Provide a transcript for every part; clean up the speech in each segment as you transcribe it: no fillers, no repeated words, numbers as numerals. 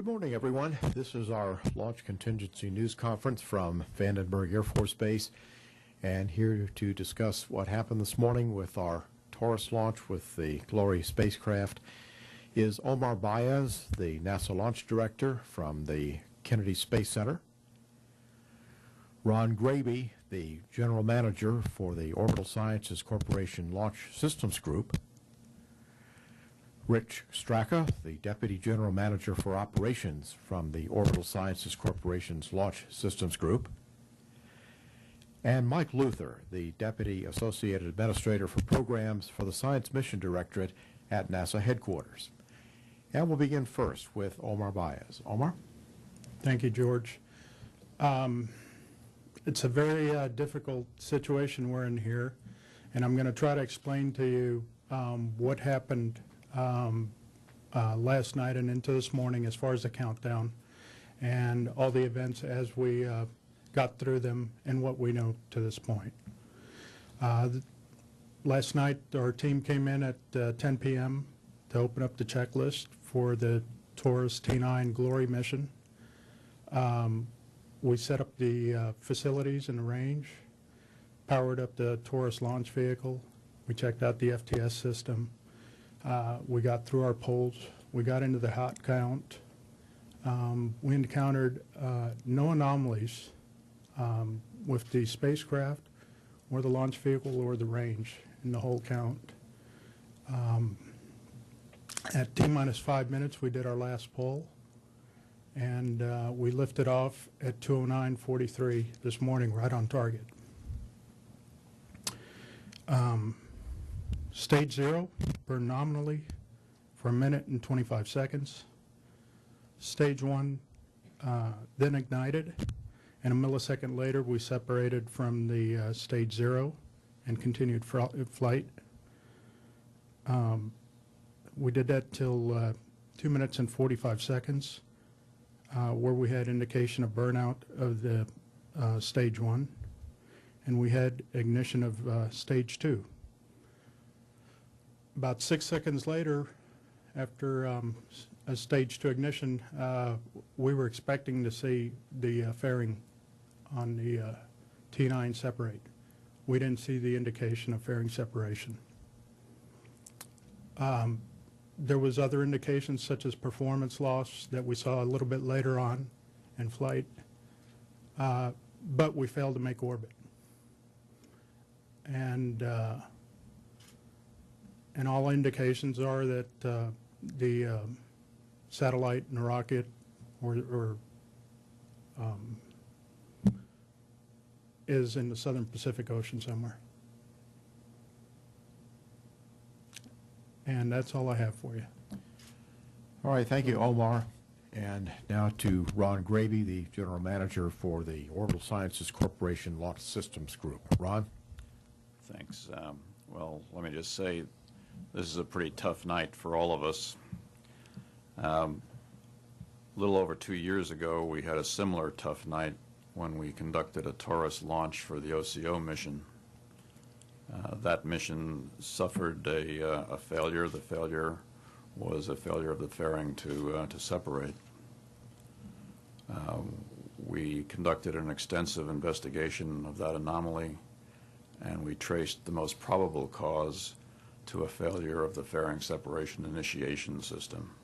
Good morning, everyone. This is our Launch Contingency News Conference from Vandenberg Air Force Base, and here to discuss what happened this morning with our Taurus launch with the Glory spacecraft is Omar Baez, the NASA Launch Director from the Kennedy Space Center, Ron Graby, the General Manager for the Orbital Sciences Corporation Launch Systems Group, Rich Straka, the Deputy General Manager for Operations from the Orbital Sciences Corporation's Launch Systems Group, and Mike Luther, the Deputy Associated Administrator for Programs for the Science Mission Directorate at NASA headquarters. And we'll begin first with Omar Baez. Omar? Thank you, George. It's a very difficult situation we're in here, and I'm going to try to explain to you what happened last night and into this morning as far as the countdown and all the events as we got through them and what we know to this point. Last night our team came in at 10 p.m. to open up the checklist for the Taurus T9 Glory mission. We set up the facilities and the range, powered up the Taurus launch vehicle. We checked out the FTS system. We got through our polls. We got into the hot count. We encountered no anomalies with the spacecraft or the launch vehicle or the range in the whole count. At T-minus 5 minutes, we did our last poll, and we lifted off at 2:09:43 this morning, right on target. Stage 0 burned nominally for 1 minute and 25 seconds. Stage 1 then ignited, and a millisecond later we separated from the stage 0 and continued flight. We did that till 2 minutes and 45 seconds, where we had indication of burnout of the stage 1, and we had ignition of stage 2. About 6 seconds later, after a stage 2 ignition, we were expecting to see the fairing on the T9 separate. We didn't see the indication of fairing separation. There was other indications such as performance loss that we saw a little bit later on in flight, but we failed to make orbit. And all indications are that the satellite and the rocket is in the southern Pacific Ocean somewhere. And that's all I have for you. All right, thank you, Omar. And now to Ron Graby, the General Manager for the Orbital Sciences Corporation Launch Systems Group. Ron? Thanks. Well, let me just say this is a pretty tough night for all of us. A little over 2 years ago, we had a similar tough night when we conducted a Taurus launch for the OCO mission. That mission suffered a failure. The failure was a failure of the fairing to separate. We conducted an extensive investigation of that anomaly, and we traced the most probable cause to a failure of the fairing separation initiation system.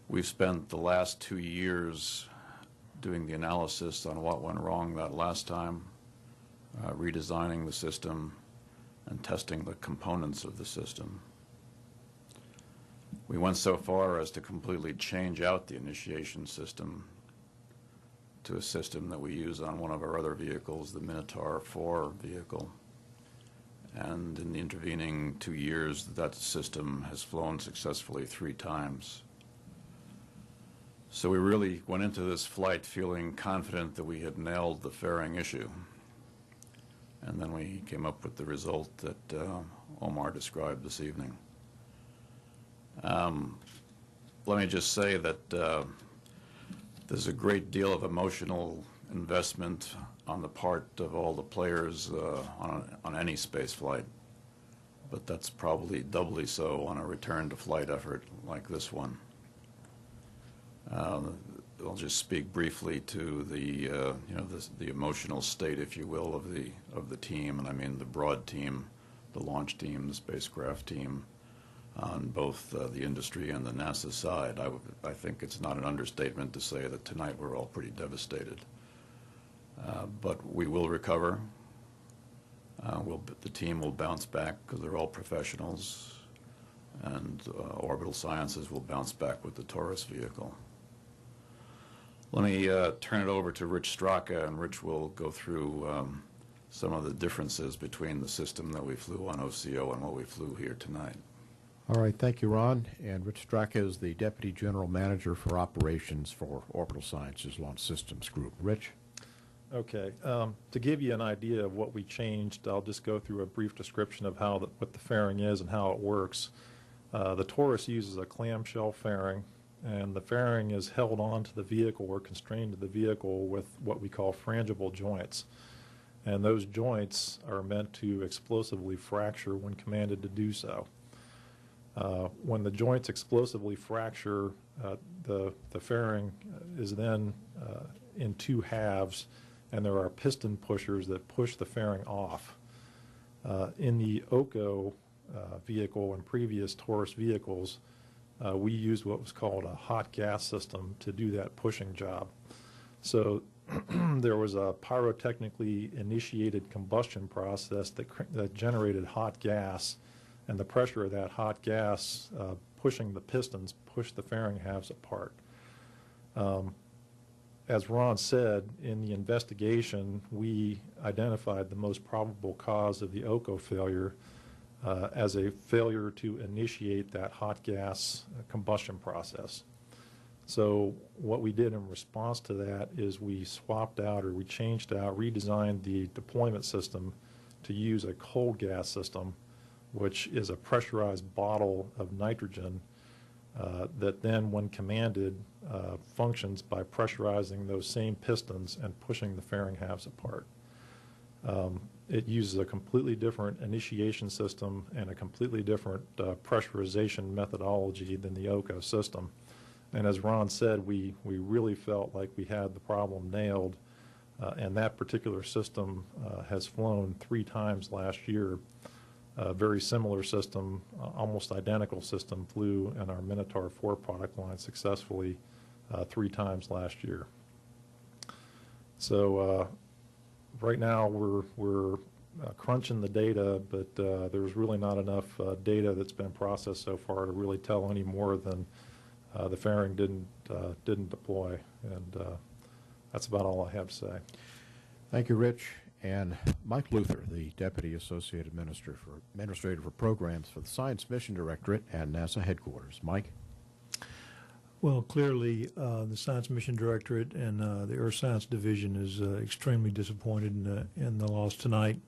We've spent the last 2 years doing the analysis on what went wrong that last time, redesigning the system and testing the components of the system. We went so far as to completely change out the initiation system to a system that we use on one of our other vehicles, the Minotaur 4 vehicle. And in the intervening 2 years, that system has flown successfully 3 times. So we really went into this flight feeling confident that we had nailed the fairing issue. And then we came up with the result that Omar described this evening. Let me just say that there's a great deal of emotional investment on the part of all the players on any space flight, but that's probably doubly so on a return to flight effort like this one. I'll just speak briefly to the emotional state, if you will, of the team, and I mean the broad team, the launch team, the spacecraft team, on both the industry and the NASA side. I think it's not an understatement to say that tonight we're all pretty devastated. But we will recover. The team will bounce back because they're all professionals, and Orbital Sciences will bounce back with the Taurus vehicle. Let me turn it over to Rich Straka, and Rich will go through some of the differences between the system that we flew on OCO and what we flew here tonight. All right, thank you, Ron. And Rich Straka is the Deputy General Manager for Operations for Orbital Sciences Launch Systems Group. Rich? Okay. To give you an idea of what we changed, I'll just go through a brief description of what the fairing is and how it works. The Taurus uses a clamshell fairing, and the fairing is held onto the vehicle or constrained to the vehicle with what we call frangible joints. And those joints are meant to explosively fracture when commanded to do so. When the joints explosively fracture, the fairing is then in two halves, and there are piston pushers that push the fairing off. In the OCO vehicle and previous Taurus vehicles, we used what was called a hot gas system to do that pushing job. So there was a pyrotechnically initiated combustion process that generated hot gas, and the pressure of that hot gas pushing the pistons pushed the fairing halves apart. As Ron said, in the investigation, we identified the most probable cause of the OCO failure as a failure to initiate that hot gas combustion process. So what we did in response to that is we swapped out, or we changed out, redesigned the deployment system to use a cold gas system, which is a pressurized bottle of nitrogen that then, when commanded, functions by pressurizing those same pistons and pushing the fairing halves apart. It uses a completely different initiation system and a completely different pressurization methodology than the OCO system. And as Ron said, we really felt like we had the problem nailed, and that particular system has flown 3 times last year. A very similar system, almost identical system, flew in our Minotaur 4 product line successfully 3 times last year. So right now we're crunching the data, but there's really not enough data that's been processed so far to really tell any more than the fairing didn't deploy, and that's about all I have to say. Thank you, Rich. And Mike Luther, the Deputy Associate Administrator for Programs for the Science Mission Directorate at NASA Headquarters. Mike? Well, clearly, the Science Mission Directorate and the Earth Science Division is extremely disappointed in the loss tonight.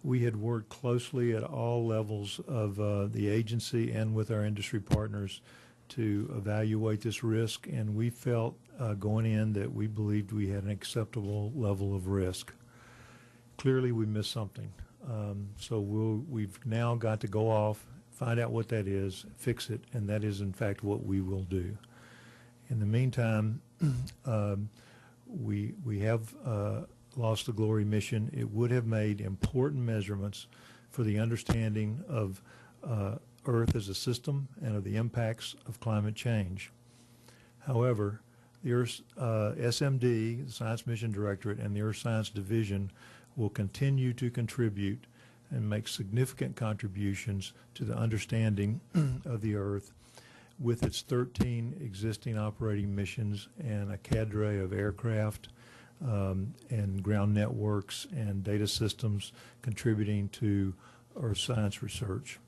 We had worked closely at all levels of the agency and with our industry partners to evaluate this risk, and we felt going in that we believed we had an acceptable level of risk. Clearly, we missed something. So we've now got to go off, find out what that is, fix it, and that is, in fact, what we will do. In the meantime, we have lost the Glory mission. It would have made important measurements for the understanding of Earth as a system and of the impacts of climate change. However, the Earth SMD, the Science Mission Directorate, and the Earth Science Division will continue to contribute and make significant contributions to the understanding of the Earth with its 13 existing operating missions and a cadre of aircraft and ground networks and data systems contributing to Earth science research.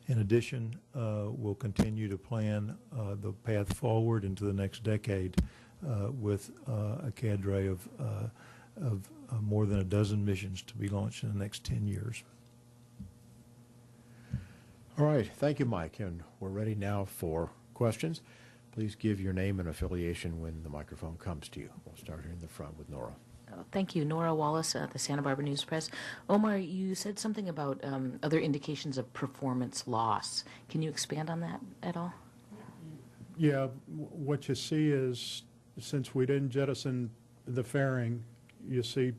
In addition, we'll continue to plan the path forward into the next decade with a cadre of more than a dozen missions to be launched in the next 10 years. All right. Thank you, Mike. And we're ready now for questions. Please give your name and affiliation when the microphone comes to you. We'll start here in the front with Nora. Thank you. Nora Wallace, the Santa Barbara News Press. Omar, you said something about other indications of performance loss. Can you expand on that at all? Yeah, what you see is, since we didn't jettison the fairing, you see,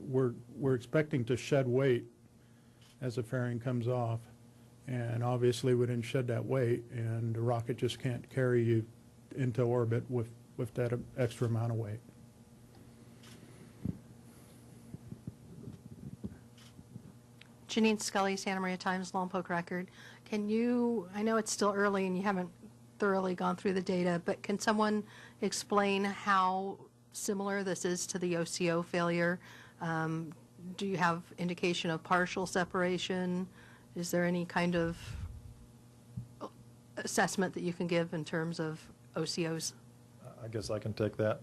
we're expecting to shed weight as the fairing comes off. And obviously, we didn't shed that weight, and the rocket just can't carry you into orbit with that extra amount of weight. Janine Scully, Santa Maria Times, Lompoc Record. Can you, I know it's still early and you haven't thoroughly gone through the data, but can someone explain how similar this is to the OCO failure? Do you have indication of partial separation? Is there any kind of assessment that you can give in terms of OCOs? I guess I can take that.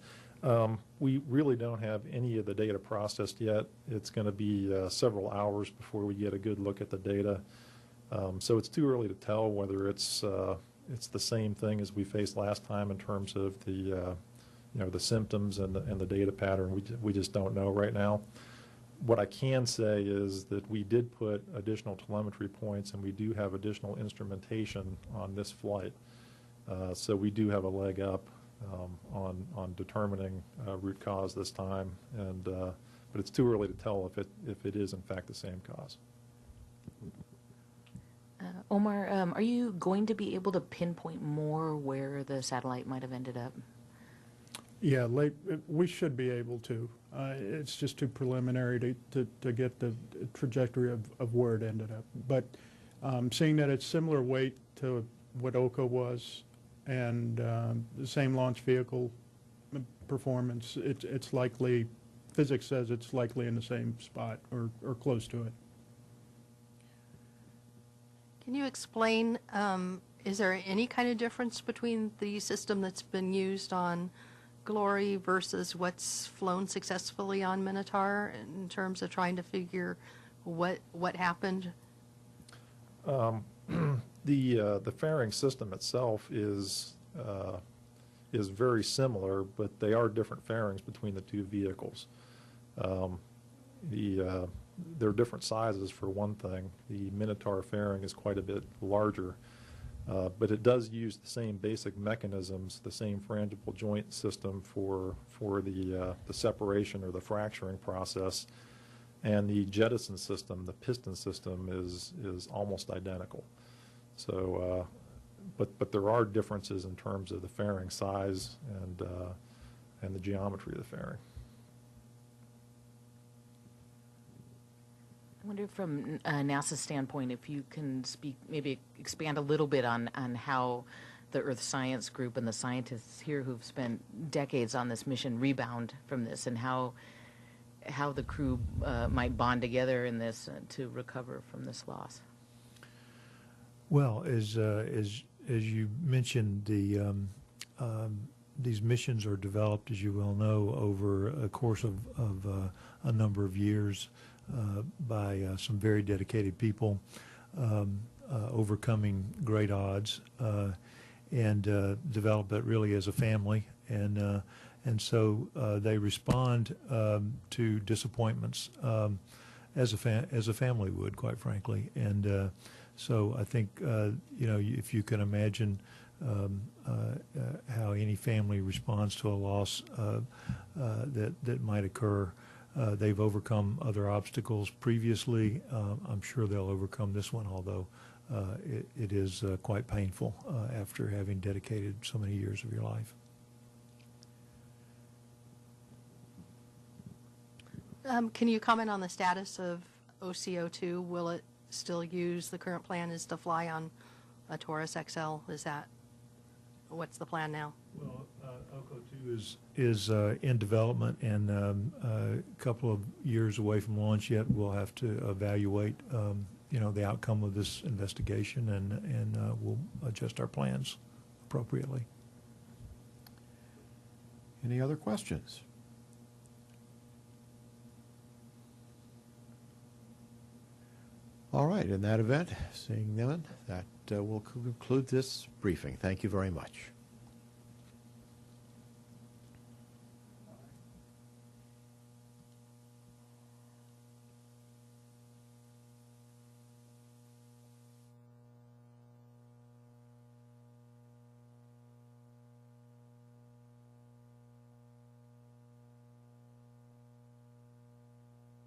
We really don't have any of the data processed yet. It's going to be several hours before we get a good look at the data. So it's too early to tell whether it's the same thing as we faced last time in terms of the the symptoms and the data pattern. We just don't know right now. What I can say is that we did put additional telemetry points, and we do have additional instrumentation on this flight. So we do have a leg up on determining root cause this time, and but it's too early to tell if it is in fact the same cause. Omar, are you going to be able to pinpoint more where the satellite might have ended up? Yeah, we should be able to. It's just too preliminary to get the trajectory of where it ended up. But seeing that it's similar weight to what OCO was, and the same launch vehicle performance, it's likely, physics says it's likely in the same spot or close to it. Can you explain, is there any kind of difference between the system that's been used on Glory versus what's flown successfully on Minotaur in terms of trying to figure what happened? The fairing system itself is very similar, but they are different fairings between the two vehicles. They're different sizes, for one thing. The Minotaur fairing is quite a bit larger, but it does use the same basic mechanisms, the same frangible joint system for the separation or the fracturing process, and the jettison system, the piston system, is almost identical. So, but there are differences in terms of the fairing size and the geometry of the fairing. I wonder from NASA's standpoint if you can speak, maybe expand a little bit on how the Earth Science Group and the scientists here who've spent decades on this mission rebound from this, and how the crew might bond together in this to recover from this loss. Well, as you mentioned, these missions are developed, as you well know, over a course of a number of years by some very dedicated people, overcoming great odds, and develop it really as a family. And so they respond to disappointments as a family would, quite frankly. And so I think if you can imagine how any family responds to a loss that might occur. They've overcome other obstacles previously. I'm sure they'll overcome this one, although it is quite painful after having dedicated so many years of your life. Can you comment on the status of OCO2? Will it still use, the current plan is to fly on a Taurus XL? Is that, what's the plan now? Well, OCO2 is in development, and a couple of years away from launch yet. We'll have to evaluate, the outcome of this investigation, and we'll adjust our plans appropriately. Any other questions? All right, in that event, seeing none, that will conclude this briefing. Thank you very much.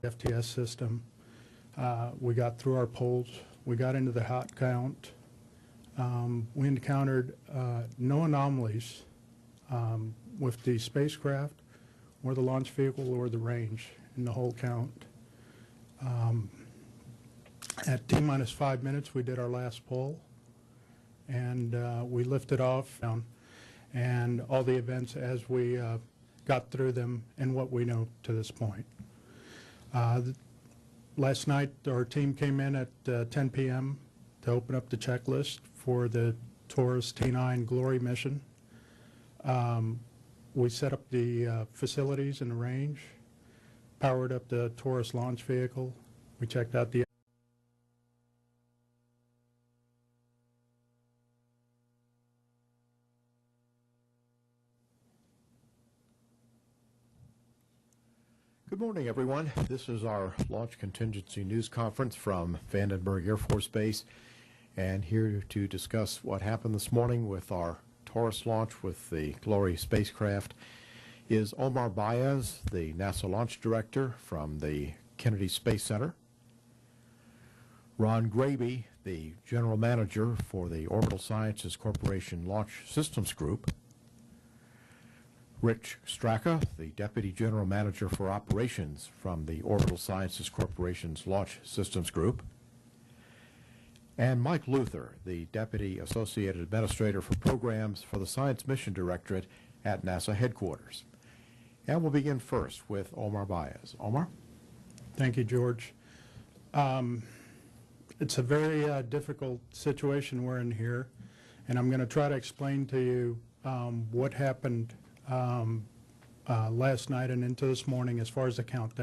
FTS system. We got through our polls. We got into the hot count. We encountered no anomalies with the spacecraft or the launch vehicle or the range in the whole count. At T-minus 5 minutes, we did our last poll, and we lifted off, and all the events as we got through them and what we know to this point. Last night, our team came in at 10 p.m. to open up the checklist for the Taurus T9 Glory mission. We set up the facilities and the range, powered up the Taurus launch vehicle. We checked out the Good morning, everyone. This is our Launch Contingency News Conference from Vandenberg Air Force Base, and here to discuss what happened this morning with our Taurus launch with the Glory spacecraft is Omar Baez, the NASA Launch Director from the Kennedy Space Center, Ron Graby, the General Manager for the Orbital Sciences Corporation Launch Systems Group, Rich Straka, the Deputy General Manager for Operations from the Orbital Sciences Corporation's Launch Systems Group, and Mike Luther, the Deputy Associate Administrator for Programs for the Science Mission Directorate at NASA headquarters. And we'll begin first with Omar Baez. Omar? Thank you, George. It's a very difficult situation we're in here, and I'm going to try to explain to you what happened last night and into this morning as far as the countdown.